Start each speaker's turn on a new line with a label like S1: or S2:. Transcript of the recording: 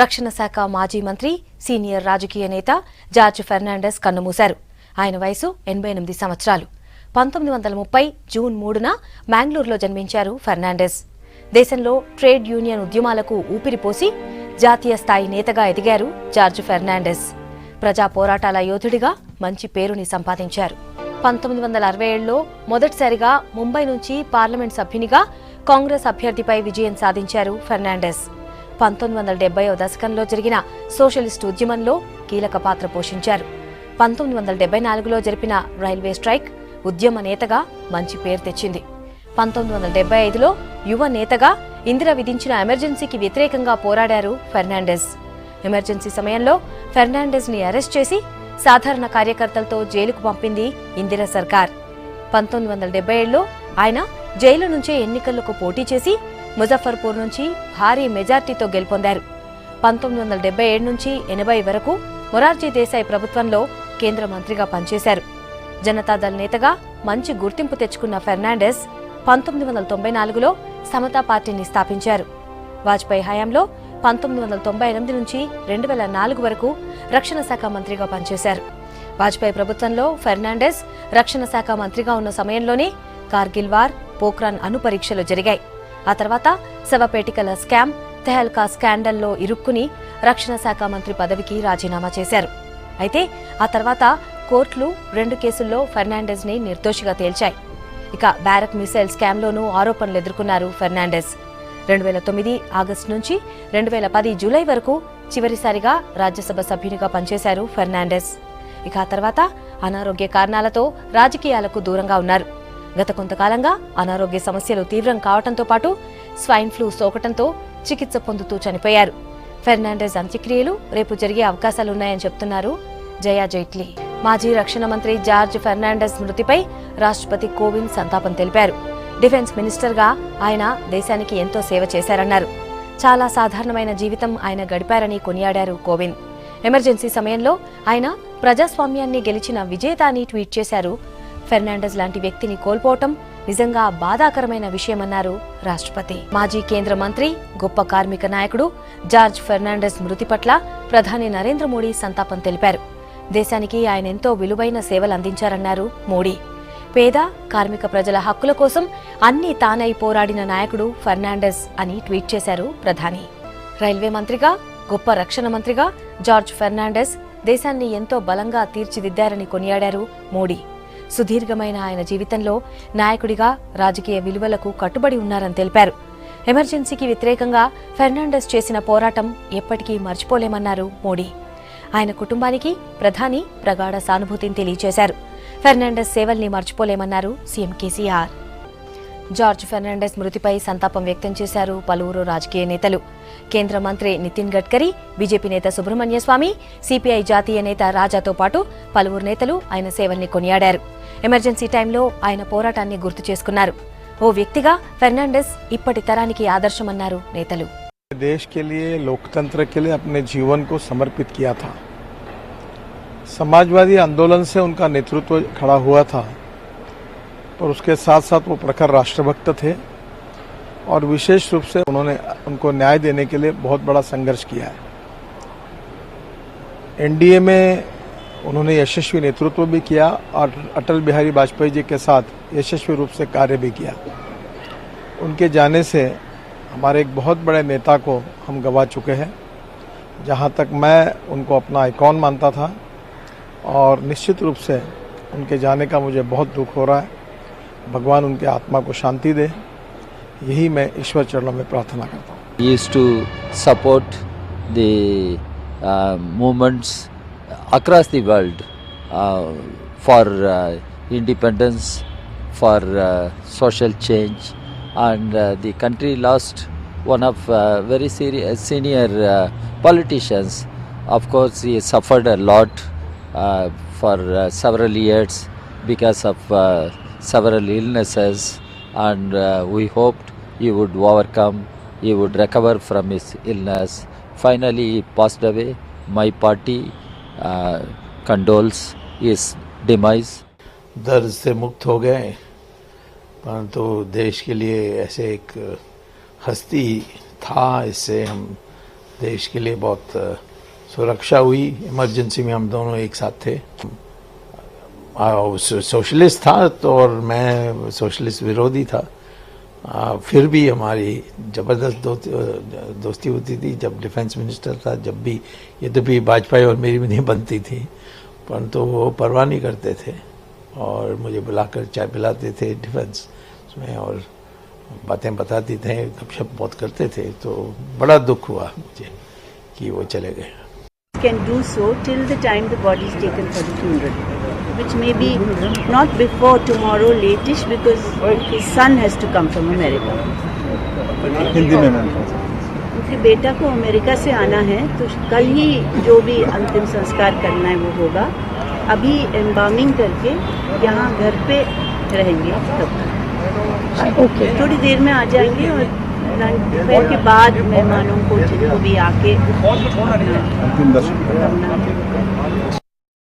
S1: రక్షణ శాఖ మాజీ మంత్రి సీనియర్ రాజకీయ నేత జార్జ్ ఫెర్నాండెస్ కన్నుమూశారు. ఆయన వయసు 88 సంవత్సరాలు. 1930 జూన్ 3న మ్యాంగ్లూరులో జన్మించారు ఫెర్నాండెస్. దేశంలో ట్రేడ్ యూనియన్ ఉద్యమాలకు ఊపిరిపోసి జాతీయ స్థాయి నేతగా ఎదిగారు జార్జ్ ఫెర్నాండెస్. ప్రజా పోరాటాల యోధుడిగా మంచి పేరుని సంపాదించారు. 1967లో మొదటిసారిగా ముంబై నుంచి పార్లమెంట్ సభ్యునిగా కాంగ్రెస్ అభ్యర్థిపై విజయం సాధించారు ఫెర్నాండెస్. 1970వ దశకంలో జరిగిన సోషలిస్టు ఉద్యమంలో కీలక పాత్ర పోషించారు. 1974లో జరిపిన రైల్వే స్ట్రైక్ ఉద్యమ నేతగా మంచి పేరు తెచ్చింది. 1975లో యువ నేతగా ఇందిర విధించిన ఎమర్జెన్సీకి వ్యతిరేకంగా పోరాడారు ఫెర్నాండెస్. ఎమర్జెన్సీ సమయంలో ఫెర్నాండెస్ ని అరెస్ట్ చేసి సాధారణ కార్యకర్తలతో జైలుకు పంపింది ఇందిర సర్కార్. 1977లో ఆయన జైలు నుంచే ఎన్నికలకు పోటీ చేసి ముజఫర్పూర్ నుంచి భారీ మెజార్టీతో గెలుపొందారు. 1977 నుంచి 80 వరకు మొరార్జీ దేశాయ్ ప్రభుత్వంలో కేంద్ర మంత్రిగా పనిచేశారు. జనతాదళ్ నేతగా మంచి గుర్తింపు తెచ్చుకున్న ఫెర్నాండెస్ 1994లో సమతా పార్టీని స్థాపించారు. వాజ్పేయి హయాంలో 1998 నుంచి 2004 వరకు రక్షణ శాఖ మంత్రిగా పనిచేశారు. వాజ్పేయి ప్రభుత్వంలో ఫెర్నాండెస్ రక్షణ శాఖ మంత్రిగా ఉన్న సమయంలోనే కార్గిల్ వార్, పోఖ్రాన్ అణు పరీక్షలు జరిగాయి. ఆ తర్వాత శవపేటికల స్కామ్, తెహల్కా స్కాండల్లో ఇరుక్కుని రక్షణ శాఖ మంత్రి పదవికి రాజీనామా చేశారు. అయితే ఆ తర్వాత కోర్టులు 2 కేసుల్లో ఫెర్నాండెస్ ని నిర్దోషిగా తేల్చాయి. ఇక బ్యారక్ మిసైల్ స్కామ్లోనూ ఆరోపణలు ఎదుర్కొన్నారు ఫెర్నాండెస్. 2009 ఆగస్టు నుంచి 2010 జూలై వరకు చివరిసారిగా రాజ్యసభ సభ్యునిగా పనిచేశారు ఫెర్నాండెస్. ఇక ఆ తర్వాత అనారోగ్య కారణాలతో రాజకీయాలకు దూరంగా ఉన్నారు. గత కొంతకాలంగా అనారోగ్య సమస్యలు తీవ్రం కావడంతో పాటు స్వైన్ ఫ్లూ సోకటంతో చికిత్స పొందుతూ చనిపోయారు. ఫెర్నాండెస్ అంత్యక్రియలు రేపు జరిగే అవకాశాలున్నాయని చెప్తున్నారు జయా జైట్లీ. మాజీ రక్షణ మంత్రి జార్జ్ ఫెర్నాండెస్ మృతిపై రాష్ట్రపతి కోవింద్ సంతాపం తెలిపారు. డిఫెన్స్ మినిస్టర్గా ఆయన దేశానికి ఎంతో సేవ చేశారన్నారు. చాలా సాధారణమైన జీవితం ఆయన గడిపారని కొనియాడారు కోవింద్. ఎమర్జెన్సీ సమయంలో ఆయన ప్రజాస్వామ్యాన్ని గెలిచిన విజేత అని ట్వీట్ చేశారు. ఫెర్నాండెస్ లాంటి వ్యక్తిని కోల్పోవటం నిజంగా బాధాకరమైన విషయమన్నారు రాష్ట్రపతి. మాజీ కేంద్ర మంత్రి, గొప్ప కార్మిక నాయకుడు జార్జ్ ఫెర్నాండెస్ మృతి పట్ల ప్రధాని నరేంద్ర మోడీ సంతాపం తెలిపారు. దేశానికి ఆయన ఎంతో విలువైన సేవలు అందించారన్నారు మోడీ. పేద కార్మిక ప్రజల హక్కుల కోసం అన్నీ తానై పోరాడిన నాయకుడు ఫెర్నాండెస్ అని ట్వీట్ చేశారు ప్రధాని. రైల్వే మంత్రిగా, గొప్ప రక్షణ మంత్రిగా జార్జ్ ఫెర్నాండెస్ దేశాన్ని ఎంతో బలంగా తీర్చిదిద్దారని కొనియాడారు మోడీ. సుదీర్ఘమైన ఆయన జీవితంలో నాయకుడిగా రాజకీయ విలువలకు కట్టుబడి ఉన్నారని తెలిపారు. ఎమర్జెన్సీకి వ్యతిరేకంగా ఫెర్నాండెస్ చేసిన పోరాటం ఎప్పటికీ మర్చిపోలేమన్నారు మోడీ. ఆయన కుటుంబానికి ప్రధాని ప్రగాఢ సానుభూతిని తెలియజేశారు. ఫెర్నాండెస్ సేవల్ని మర్చిపోలేమన్నారు సీఎం కేసీఆర్. జార్జ్ ఫెర్నాండెస్ మృతిపై సంతాపం వ్యక్తం చేశారు పలువురు రాజకీయ నేతలు. కేంద్ర మంత్రి నితిన్ గడ్కరీ, బీజేపీ నేత సుబ్రహ్మణ్య స్వామి, సిపిఐ జాతీయ నేత రాజాతో పాటు పలువురు నేతలు ఆయన సేవల్ని కొనియాడారు. ఎమర్జెన్సీ టైంలో ఆయన పోరాటాన్ని గుర్తు చేసుకున్నారు. ఓ వ్యక్తిగా ఫెర్నాండెస్ ఇప్పటి తరానికి ఆదర్శమన్నారు నేతలు.
S2: देश के लिए, लोकतंत्र के लिए अपने जीवन को समर्पित किया था. समाजवादी आंदोलन से उनका नेतृत्व खड़ा हुआ था, और उसके साथ साथ वो प्रखर राष्ट्रभक्त थे और विशेष रूप से उन्होंने उनको न्याय देने के लिए बहुत बड़ा संघर्ष किया है. एनडीए में उन्होंने यशस्वी नेतृत्व भी किया और अटल बिहारी वाजपेयी जी के साथ यशस्वी रूप से कार्य भी किया. उनके जाने से हमारे एक बहुत बड़े नेता को हम गवा चुके हैं. जहां तक मैं उनको अपना आइकॉन मानता था, और निश्चित रूप से उनके जाने का मुझे बहुत दुख हो रहा है. भगवान उनके आत्मा को शांति दे, यही मैं ईश्वर चरणों में प्रार्थना करता हूँ.
S3: He used to support the movements across the world for independence, for social change, and the country lost one of very senior politicians. Of course, he suffered a lot for several years because of several illnesses, and we hoped he would overcome, he would recover from his illness. Finally, he passed away. My party condoles his demise.
S4: दर्द से मुक्त हो गए, परंतु देश के लिए ऐसे एक हस्ती था, इससे हम देश के लिए बहुत सुरक्षा हुई। इमरजेंसी में हम दोनों एक साथ थे। सोशलिस्ट था तो, और मैं सोशलिस्ट विरोधी था। फिर भी हमारी ज़बरदस्त दोस्ती होती थी। जब डिफेंस मिनिस्टर था, जब भी, ये तो भी वाजपेयी और मेरी भी नहीं बनती थी, परंतु वो परवाह नहीं करते थे और मुझे बुलाकर चाय पिलाते थे डिफेंस में, और बातें बताते थे, गपशप बहुत करते थे। तो बड़ा दुख हुआ मुझे कि वो चले गए।
S5: Can do so till the time the body is taken for the funeral, which may be not before tomorrow latest, because his son has to come from America.
S6: Hindi में मैम
S5: उनके बेटा को अमेरिका से आना है, तो कल ही जो भी अंतिम संस्कार करना है वो होगा। अभी एम्बामिंग करके यहाँ घर पे रहेंगे तब तक। ओके, थोड़ी देर में आ जाएंगे और दोपहर के बाद मेहमानों को जिनको भी आके
S6: अंतिम दर्शन